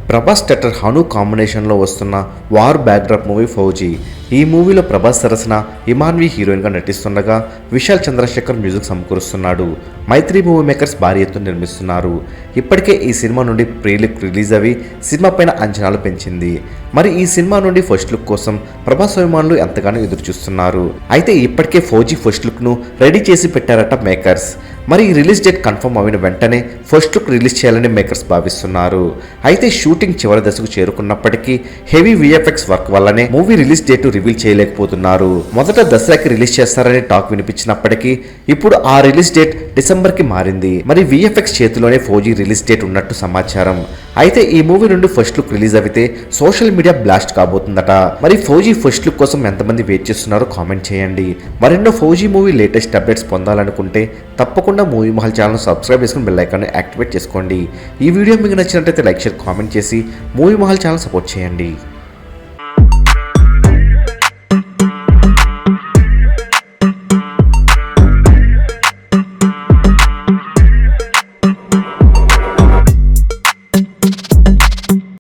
ప్రభాస్ టెటర్ హను కాంబినేషన్లో వస్తున్న war backdrop movie fauji. ఈ మూవీలో ప్రభాస్ సరసన ఇమాన్వి హీరోయిన్గా నటిస్తుండగా విశాల్ చంద్రశేఖర్ మ్యూజిక్ సమకూరుస్తున్నాడు. మైత్రి మూవీ మేకర్స్ భారీ ఎత్తున నిర్మిస్తున్నారు. ఇప్పటికే ఈ సినిమా నుండి ప్రీ లుక్ రిలీజ్ అవి సినిమా పైన అంచనాలు పెంచింది. మరి ఈ సినిమా నుండి ఫస్ట్ లుక్ కోసం ప్రభాస్ అభిమానులు ఎంతగానో ఎదురు చూస్తున్నారు. అయితే ఇప్పటికే ఫౌజీ ఫస్ట్ లుక్ ను రెడీ చేసి పెట్టారట మేకర్స్. మరి ఈ రిలీజ్ డేట్ కన్ఫర్మ్ అయిన వెంటనే ఫస్ట్ లుక్ రిలీజ్ చేయాలని మేకర్స్ భావిస్తున్నారు. అయితే షూటింగ్ చివరి దశకు చేరుకున్నప్పటికీ హెవీ విఎఫ్ఎక్స్ వర్క్ వల్లనే మూవీ రిలీజ్ డేట్ రివీల్ చేయలేకపోతున్నారు. మొదట దసరాకి రిలీజ్ చేస్తారని టాక్ వినిపించినప్పటికీ ఇప్పుడు ఆ రిలీజ్ డేట్ డిసెంబర్ కి మారింది. మరి విఎఫ్ఎక్స్ చేతిలోనే ఫౌజీ రిలీజ్ డేట్ ఉన్నట్టు సమాచారం. అయితే ఈ మూవీ నుండి ఫస్ట్ లుక్ రిలీజ్ అయితే సోషల్ మీడియా బ్లాస్ట్ కాబోతుందట. మరి ఫౌజీ ఫస్ట్ లుక్ కోసం ఎంతమంది వెయిట్ చేస్తున్నారో కామెంట్ చేయండి. మరెన్నో ఫౌజీ మూవీ లేటెస్ట్ అప్డేట్స్ పొందాలనుకుంటే తప్పకుండా మూవీ మహల్ ఛానల్ సబ్స్క్రైబ్ చేసుకుని బెల్ ఐకాన్ యాక్టివేట్ చేసుకోండి. ఈ వీడియో మీకు నచ్చినట్లయితే లైక్ షేర్ కామెంట్ చేసి మూవీ మహల్ ఛానల్ సపోర్ట్ చేయండి.